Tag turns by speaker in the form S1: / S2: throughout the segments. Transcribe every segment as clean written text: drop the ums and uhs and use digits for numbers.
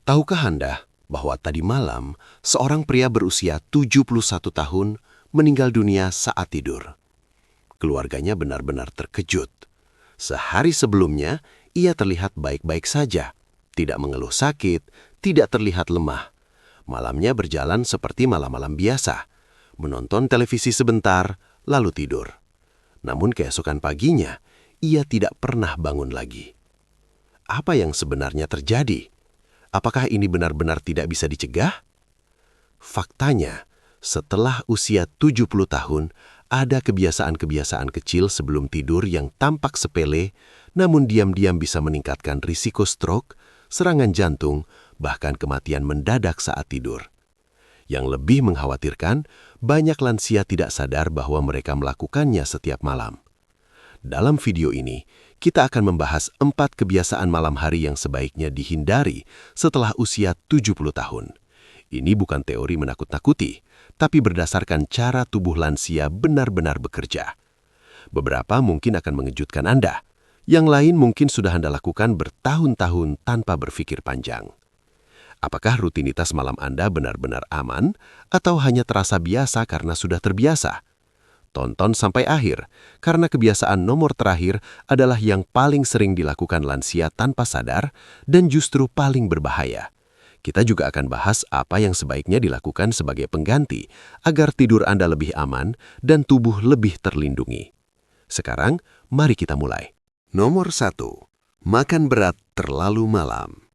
S1: Tahukah Anda bahwa tadi malam seorang pria berusia 71 tahun meninggal dunia saat tidur? Keluarganya benar-benar terkejut. Sehari sebelumnya, ia terlihat baik-baik saja, tidak mengeluh sakit, tidak terlihat lemah. Malamnya berjalan seperti malam-malam biasa, menonton televisi sebentar, lalu tidur. Namun keesokan paginya, ia tidak pernah bangun lagi. Apa yang sebenarnya terjadi? Apakah ini benar-benar tidak bisa dicegah? Faktanya, setelah usia 70 tahun, ada kebiasaan-kebiasaan kecil sebelum tidur yang tampak sepele, namun diam-diam bisa meningkatkan risiko stroke, serangan jantung, bahkan kematian mendadak saat tidur. Yang lebih mengkhawatirkan, banyak lansia tidak sadar bahwa mereka melakukannya setiap malam. Dalam video ini, kita akan membahas 4 kebiasaan malam hari yang sebaiknya dihindari setelah usia 70 tahun. Ini bukan teori menakut-nakuti, tapi berdasarkan cara tubuh lansia benar-benar bekerja. Beberapa mungkin akan mengejutkan Anda, yang lain mungkin sudah Anda lakukan bertahun-tahun tanpa berpikir panjang. Apakah rutinitas malam Anda benar-benar aman, atau hanya terasa biasa karena sudah terbiasa? Tonton sampai akhir, karena kebiasaan nomor terakhir adalah yang paling sering dilakukan lansia tanpa sadar dan justru paling berbahaya. Kita juga akan bahas apa yang sebaiknya dilakukan sebagai pengganti agar tidur Anda lebih aman dan tubuh lebih terlindungi. Sekarang, mari kita mulai. Nomor 1. Makan berat terlalu malam.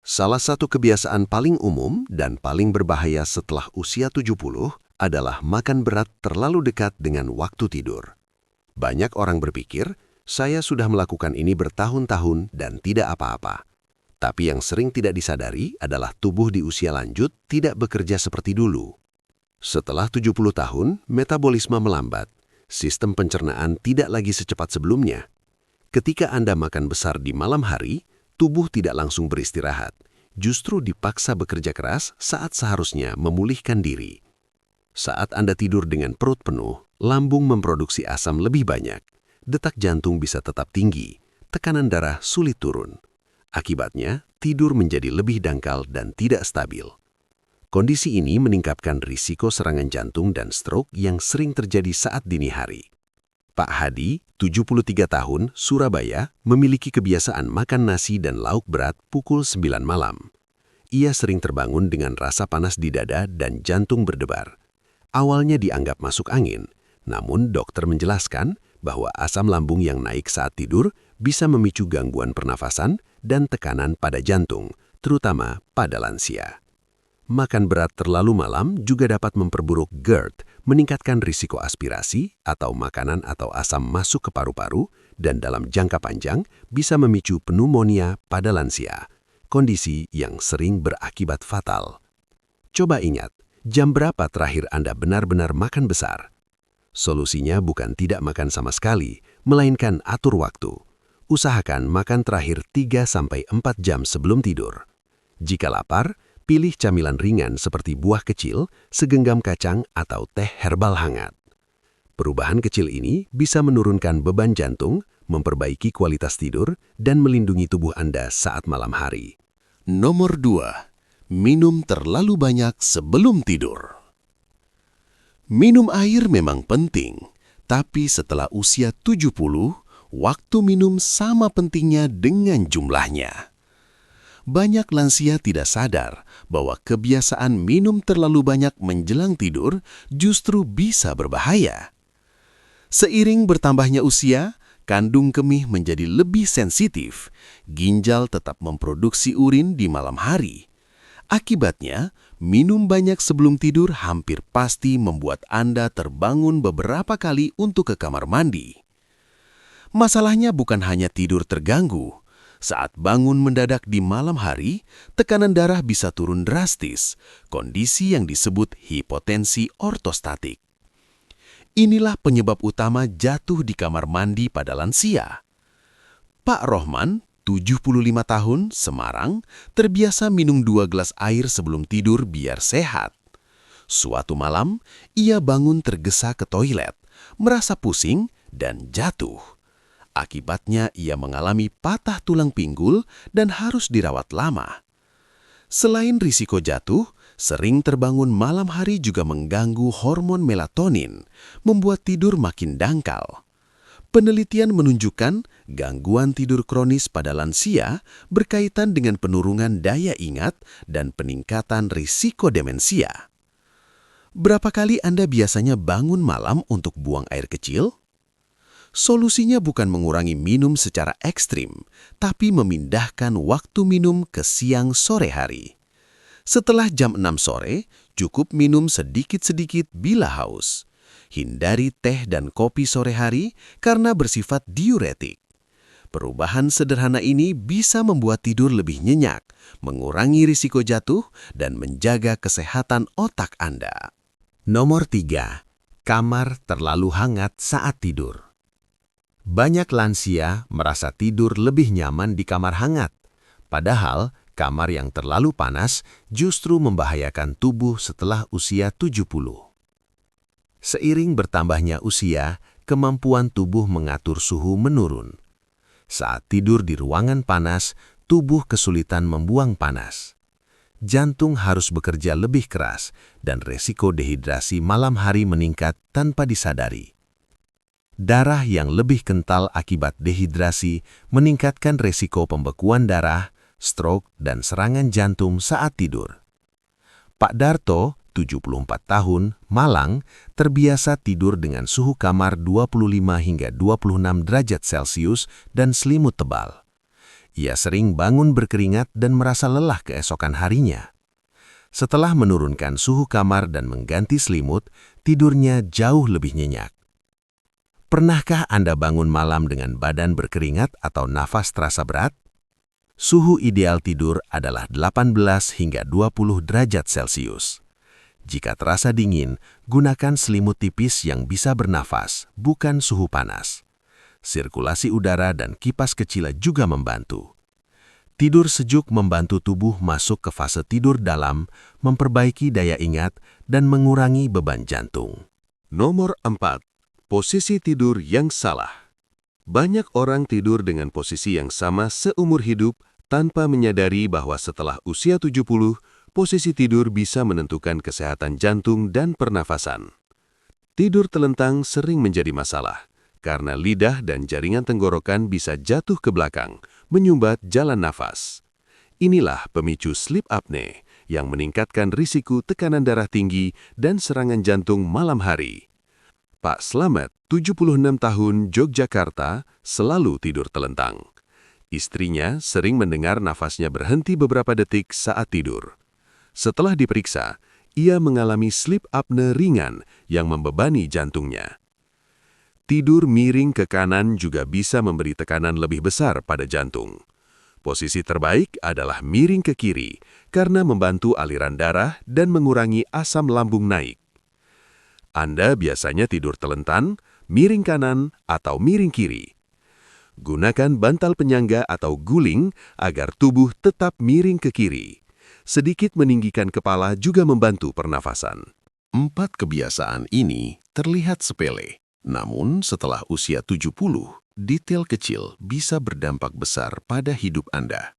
S1: Salah satu kebiasaan paling umum dan paling berbahaya setelah usia 70 adalah makan berat terlalu dekat dengan waktu tidur. Banyak orang berpikir, saya sudah melakukan ini bertahun-tahun dan tidak apa-apa. Tapi yang sering tidak disadari adalah tubuh di usia lanjut tidak bekerja seperti dulu. Setelah 70 tahun, metabolisme melambat. Sistem pencernaan tidak lagi secepat sebelumnya. Ketika Anda makan besar di malam hari, tubuh tidak langsung beristirahat. Justru dipaksa bekerja keras saat seharusnya memulihkan diri. Saat Anda tidur dengan perut penuh, lambung memproduksi asam lebih banyak. Detak jantung bisa tetap tinggi, tekanan darah sulit turun. Akibatnya, tidur menjadi lebih dangkal dan tidak stabil. Kondisi ini meningkatkan risiko serangan jantung dan stroke yang sering terjadi saat dini hari. Pak Hadi, 73 tahun, Surabaya, memiliki kebiasaan makan nasi dan lauk berat pukul 9 malam. Ia sering terbangun dengan rasa panas di dada dan jantung berdebar. Awalnya dianggap masuk angin, namun dokter menjelaskan bahwa asam lambung yang naik saat tidur bisa memicu gangguan pernafasan dan tekanan pada jantung, terutama pada lansia. Makan berat terlalu malam juga dapat memperburuk GERD, meningkatkan risiko aspirasi atau makanan atau asam masuk ke paru-paru, dan dalam jangka panjang bisa memicu pneumonia pada lansia, kondisi yang sering berakibat fatal. Coba ingat, jam berapa terakhir Anda benar-benar makan besar? Solusinya bukan tidak makan sama sekali, melainkan atur waktu. Usahakan makan terakhir 3-4 jam sebelum tidur. Jika lapar, pilih camilan ringan seperti buah kecil, segenggam kacang, atau teh herbal hangat. Perubahan kecil ini bisa menurunkan beban jantung, memperbaiki kualitas tidur, dan melindungi tubuh Anda saat malam hari. Nomor 2. Minum terlalu banyak sebelum tidur. Minum air memang penting, tapi setelah usia 70, waktu minum sama pentingnya dengan jumlahnya. Banyak lansia tidak sadar bahwa kebiasaan minum terlalu banyak menjelang tidur justru bisa berbahaya. Seiring bertambahnya usia, kandung kemih menjadi lebih sensitif, ginjal tetap memproduksi urin di malam hari. Akibatnya, minum banyak sebelum tidur hampir pasti membuat Anda terbangun beberapa kali untuk ke kamar mandi. Masalahnya bukan hanya tidur terganggu. Saat bangun mendadak di malam hari, tekanan darah bisa turun drastis, kondisi yang disebut hipotensi ortostatik. Inilah penyebab utama jatuh di kamar mandi pada lansia. Pak Rohman, 75 tahun, Semarang, terbiasa minum 2 gelas air sebelum tidur biar sehat. Suatu malam, ia bangun tergesa ke toilet, merasa pusing dan jatuh. Akibatnya ia mengalami patah tulang pinggul dan harus dirawat lama. Selain risiko jatuh, sering terbangun malam hari juga mengganggu hormon melatonin, membuat tidur makin dangkal. Penelitian menunjukkan gangguan tidur kronis pada lansia berkaitan dengan penurunan daya ingat dan peningkatan risiko demensia. Berapa kali Anda biasanya bangun malam untuk buang air kecil? Solusinya bukan mengurangi minum secara ekstrim, tapi memindahkan waktu minum ke siang sore hari. Setelah jam 6 sore, cukup minum sedikit-sedikit bila haus. Hindari teh dan kopi sore hari karena bersifat diuretik. Perubahan sederhana ini bisa membuat tidur lebih nyenyak, mengurangi risiko jatuh, dan menjaga kesehatan otak Anda. Nomor 3. Kamar terlalu hangat saat tidur. Banyak lansia merasa tidur lebih nyaman di kamar hangat, padahal kamar yang terlalu panas justru membahayakan tubuh setelah usia 70. Seiring bertambahnya usia, kemampuan tubuh mengatur suhu menurun. Saat tidur di ruangan panas, tubuh kesulitan membuang panas. Jantung harus bekerja lebih keras dan resiko dehidrasi malam hari meningkat tanpa disadari. Darah yang lebih kental akibat dehidrasi meningkatkan resiko pembekuan darah, stroke, dan serangan jantung saat tidur. Pak Darto, 74 tahun, Malang, terbiasa tidur dengan suhu kamar 25 hingga 26 derajat Celcius dan selimut tebal. Ia sering bangun berkeringat dan merasa lelah keesokan harinya. Setelah menurunkan suhu kamar dan mengganti selimut, tidurnya jauh lebih nyenyak. Pernahkah Anda bangun malam dengan badan berkeringat atau nafas terasa berat? Suhu ideal tidur adalah 18 hingga 20 derajat Celcius. Jika terasa dingin, gunakan selimut tipis yang bisa bernafas, bukan suhu panas. Sirkulasi udara dan kipas kecil juga membantu. Tidur sejuk membantu tubuh masuk ke fase tidur dalam, memperbaiki daya ingat, dan mengurangi beban jantung. Nomor 4. Posisi tidur yang salah. Banyak orang tidur dengan posisi yang sama seumur hidup tanpa menyadari bahwa setelah usia 70, posisi tidur bisa menentukan kesehatan jantung dan pernafasan. Tidur telentang sering menjadi masalah karena lidah dan jaringan tenggorokan bisa jatuh ke belakang, menyumbat jalan nafas. Inilah pemicu sleep apnea yang meningkatkan risiko tekanan darah tinggi dan serangan jantung malam hari. Pak Slamet, 76 tahun, Yogyakarta, selalu tidur telentang. Istrinya sering mendengar nafasnya berhenti beberapa detik saat tidur. Setelah diperiksa, ia mengalami sleep apnea ringan yang membebani jantungnya. Tidur miring ke kanan juga bisa memberi tekanan lebih besar pada jantung. Posisi terbaik adalah miring ke kiri karena membantu aliran darah dan mengurangi asam lambung naik. Anda biasanya tidur telentan, miring kanan, atau miring kiri. Gunakan bantal penyangga atau guling agar tubuh tetap miring ke kiri. Sedikit meninggikan kepala juga membantu pernafasan. 4 kebiasaan ini terlihat sepele, namun setelah usia 70, detail kecil bisa berdampak besar pada hidup Anda.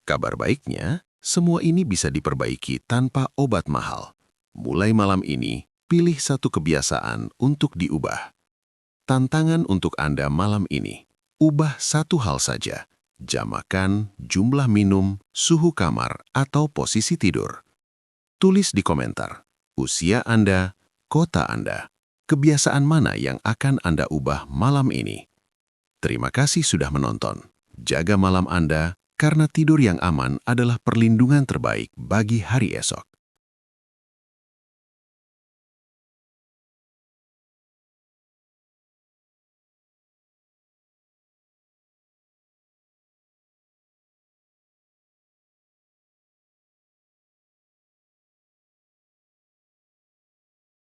S1: Kabar baiknya, semua ini bisa diperbaiki tanpa obat mahal. Mulai malam ini, pilih satu kebiasaan untuk diubah. Tantangan untuk Anda malam ini, ubah satu hal saja. Jam makan, jumlah minum, suhu kamar, atau posisi tidur. Tulis di komentar, usia Anda, kota Anda, kebiasaan mana yang akan Anda ubah malam ini. Terima kasih sudah menonton. Jaga malam Anda, karena tidur yang aman adalah perlindungan terbaik bagi hari esok.